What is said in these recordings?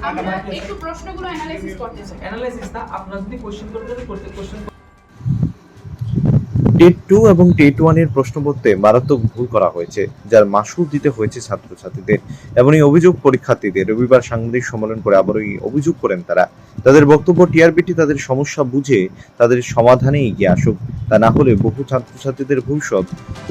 আমরা একটু প্রশ্নগুলো অ্যানালাইসিস করতে চাই। অ্যানালাইসিস না, আপনারা যদি কোশ্চেন করতে কোশ্চেন। টেট 2 এবং টেট 1 এর প্রশ্নপত্রে মারাত্মক ভুল করা হয়েছে, যার মাসুল দিতে হয়েছে ছাত্রছাত্রীদের। এবং এই অভিযোগ পরীক্ষার্থীদের রবিবার সাংবাদিক সম্মেলন করে আবারও এই অভিযোগ করেন তারা। তাদের বক্তব্য, টিআরবিটি তাদের সমস্যা বুঝে তাদের সমাধানে এগিয়ে আসুক, তা না হলে বহু ছাত্রছাত্রীদের ভবিষ্যৎ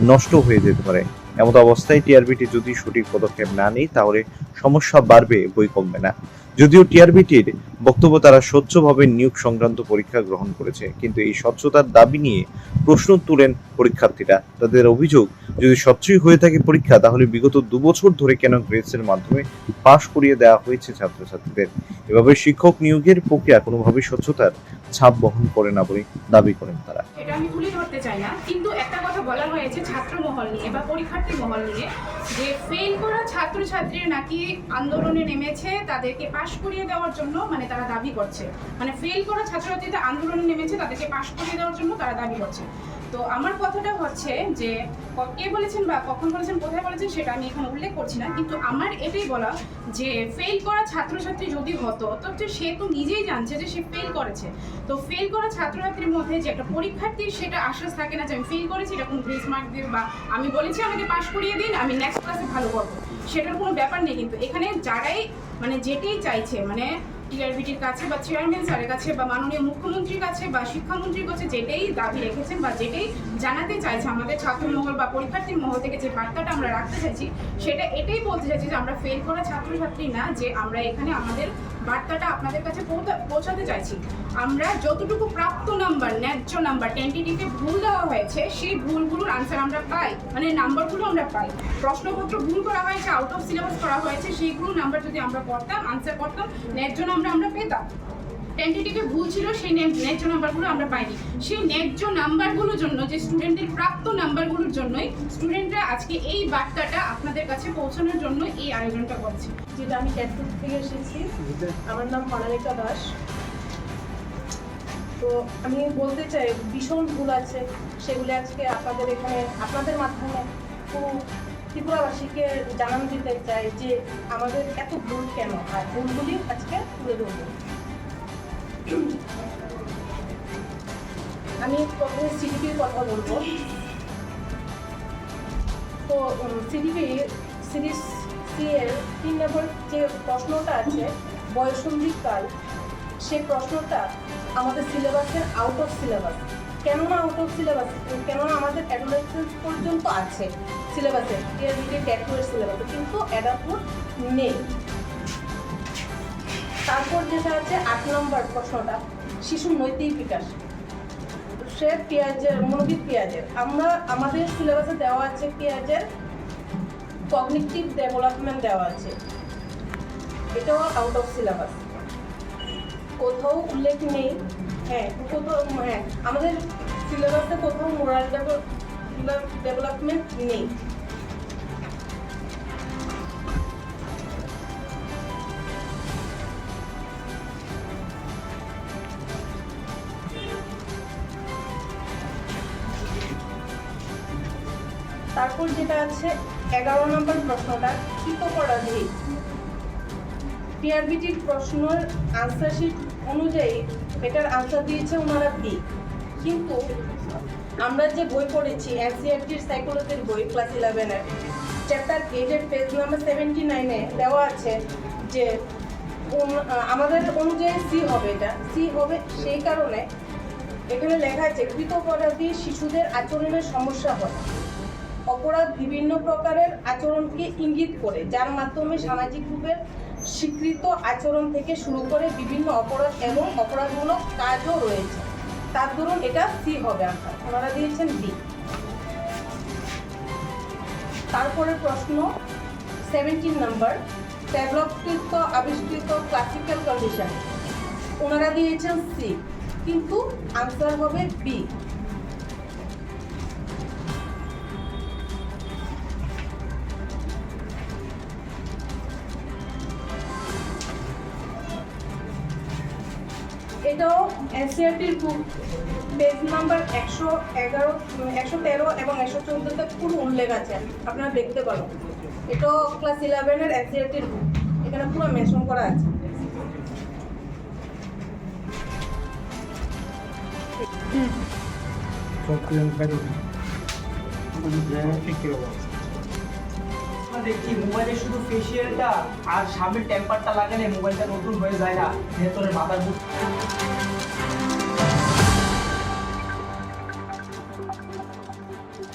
নষ্ট হয়ে যেতে পারে। এমত অবস্থায় টিআরবিটি যদি সঠিক পদক্ষেপ না নেয় তাহলে সমস্যা বাড়বে, বই কমবে না। যদিও টিআরবিটির বক্তব্য তারা স্বচ্ছভাবে নিয়োগ সংক্রান্ত পরীক্ষা গ্রহণ করেছে, কিন্তু এই স্বচ্ছতার দাবি নিয়ে প্রশ্ন তুলেন পরীক্ষার্থীরা। তাদের অভিযোগ, যদি স্বচ্ছই হয়ে থাকে পরীক্ষা, তাহলে বিগত 2 বছর ধরে কেন গ্রেডসের মাধ্যমে পাশ করিয়ে দেওয়া হয়েছে ছাত্রছাত্রীদের। এভাবে শিক্ষক নিয়োগের প্রক্রিয়া কোনোভাবেই স্বচ্ছতার ছাপ বহন করে না বলে দাবি করেন তারা। এটা আমি তুলে ধরতে চাই না, কিন্তু একটা কথা বলা হয়েছে ছাত্র মহল নিয়ে বা পরীক্ষার্থী মহল নিয়ে, যে ফেল করা ছাত্রছাত্রীরা নাকি আন্দোলনে নেমেছে তাদেরকে পাশ করিয়ে দেওয়ার জন্য, মানে তারা দাবি করছে, মানে ফেল করা ছাত্রছাত্রীরা আন্দোলনে নেমেছে তাদেরকে পাশ করিয়ে দেওয়ার জন্য তারা দাবি করছে। তো আমার কথাটা হচ্ছে যে কে বলেছেন বা কখন বলেছেন, কোথায় বলেছেন সেটা আমি এখানে উল্লেখ করছি না, কিন্তু আমার এটাই বলা যে ফেল করা ছাত্রছাত্রী যদি হতো তো সে তো নিজেই জানছে যে সে ফেল করেছে। তো ফেল করা ছাত্রছাত্রীর মধ্যে যে একটা পরীক্ষার্থীর সেটা আশ্বাস থাকে না যে আমি ফেল করেছি, এটা কোনো গ্রেস মার্ক দিয়ে বা আমি বলেছি আমাকে পাশ করিয়ে দিন, আমি নেক্সট ক্লাসে ভালো করবো, সেটার কোনো ব্যাপার নেই। কিন্তু এখানে যারাই মানে যেটাই চাইছে, মানে টিআরবিটির কাছে বা চেয়ারম্যান স্যারের কাছে বা মাননীয় মুখ্যমন্ত্রীর কাছে বা শিক্ষামন্ত্রীর কাছে যেটাই দাবি রেখেছেন বা যেটাই জানাতে চাইছে আমাদের ছাত্র মহল বা পরীক্ষার্থীর মহল থেকে, যে বার্তাটা আমরা রাখতে চাইছি সেটা এটাই বলতে চাইছি যে আমরা ফেল করা ছাত্রছাত্রী না, যে আমরা এখানে আমাদের বার্তাটা আপনাদের কাছে পৌঁছাতে চাইছি। আমরা যতটুকু প্রাপ্ত নাম্বার, ন্যায্য নাম্বার, টেন্টেটিভে ভুল দেওয়া হয়েছে সেই ভুলগুলোর আনসার আমরা পাই, মানে নাম্বারগুলো আমরা পাই। প্রশ্নপত্র ভুল করা হয়েছে, আউট অফ সিলেবাস করা হয়েছে, সেইগুলো নাম্বার যদি আমরা করতাম, আনসার করতাম, ন্যায্য নাম্বার আমরা পেতাম। টেন্টেটিভে ভুল ছিল, সেই ন্যায্য নাম্বারগুলো আমরা পাইনি। সেই ন্যায্য নাম্বারগুলোর জন্য, যে স্টুডেন্টদের প্রাপ্ত নাম্বারগুলোর জন্যই স্টুডেন্টরা আজকে এই বার্তাটা আপনাদের কাছে পৌঁছানোর জন্য এই আয়োজনটা করছে। যেটা আমি ক্যাটপুর থেকে এসেছি, আমার নাম অনামিকা দাস। তো আমি বলতে চাই ভীষণ ভুল আছে, সেগুলি আজকে আপনাদের এখানে আপনাদের মাধ্যমে পুরো ত্রিপুরাবাসীকে জানান দিতে চাই যে আমাদের এত ভুল কেন, আর ভুলগুলি আজকে তুলে ধরব। আমি প্রথমে সিডিপির কথা বলবো। তো সিডিপি সিরিজ সি এর 3 নম্বর যে প্রশ্নটা আছে বয়সন্ধিকাল, সেই প্রশ্নটা আমাদের সিলেবাসের আউট অফ সিলেবাস। কেননা আউট অফ সিলেবাস, কেননা আমাদের অ্যাডোলেসেন্স পর্যন্ত আছে সিলেবাসে, টিআরবিটি টেট 2 এর সিলেবাসে, কিন্তু অ্যাডাল্টহুড নেই। তারপর যেটা আছে 8 নম্বর প্রশ্নটা, শিশুর নৈতিক বিকাশ, সে পেঁয়াজের মনোবিদ পেঁয়াজের, আমাদের সিলেবাসে দেওয়া আছে পেঁয়াজের কগনিটিভ ডেভেলপমেন্ট দেওয়া আছে, এটাও আউট অফ সিলেবাস, কোথাও উল্লেখ নেই। আমাদের সিলেবাসে কোথাও মোরাল ডেভেলপমেন্ট নেই। তারপর যেটা আছে 11 নম্বর প্রশ্নটা, কৃতপরাধী, টিআরবিটির প্রশ্নের আনসার শিট অনুযায়ী এটার আনসার দিয়েছে ওনারা বি, কিন্তু আমরা যে বই পড়েছি এনসিইআরটির সাইকোলজির বই ক্লাস 11 এর চ্যাপ্টার 8 এর পেজ নাম্বার 79-এ দেওয়া আছে যে আমাদের অনুযায়ী সি হবে, এটা সি হবে। সেই কারণে এখানে লেখা আছে কৃতপরাধী শিশুদের আচরণের সমস্যা হয়, অপরাধ বিভিন্ন প্রকারের আচরণকে ইঙ্গিত করে, যার মাধ্যমে সামাজিক রূপের স্বীকৃত আচরণ থেকে শুরু করে বিভিন্ন অপরাধ এবং অপরাধমূলক কাজও রয়েছে। তার ধরুন এটা সি হবে, আনসার ওনারা দিয়েছেন বি। তারপরে প্রশ্ন 17 নম্বর, ডেভেলপকৃত আবিষ্কৃত ক্লাসিক্যাল কন্ডিশন, ওনারা দিয়েছেন সি, কিন্তু আনসার হবে বি। এটাও এনসিইআরটির বুক পেজ নাম্বার 111, 113 এবং 114-তে পুরো উল্লেখ আছে, আপনারা দেখতে পারেন। এটাও ক্লাস 11 এর এনসিইআরটির বুক, এখানে পুরো মেনশন করা আছে। আমরা দেখছি মোবাইলে শুধু ফেসিয়ালটা আর সামনের টেম্পারটা লাগালে মোবাইলটা নতুন হয়ে যায় না, ভেতরে মাদারবোর্ড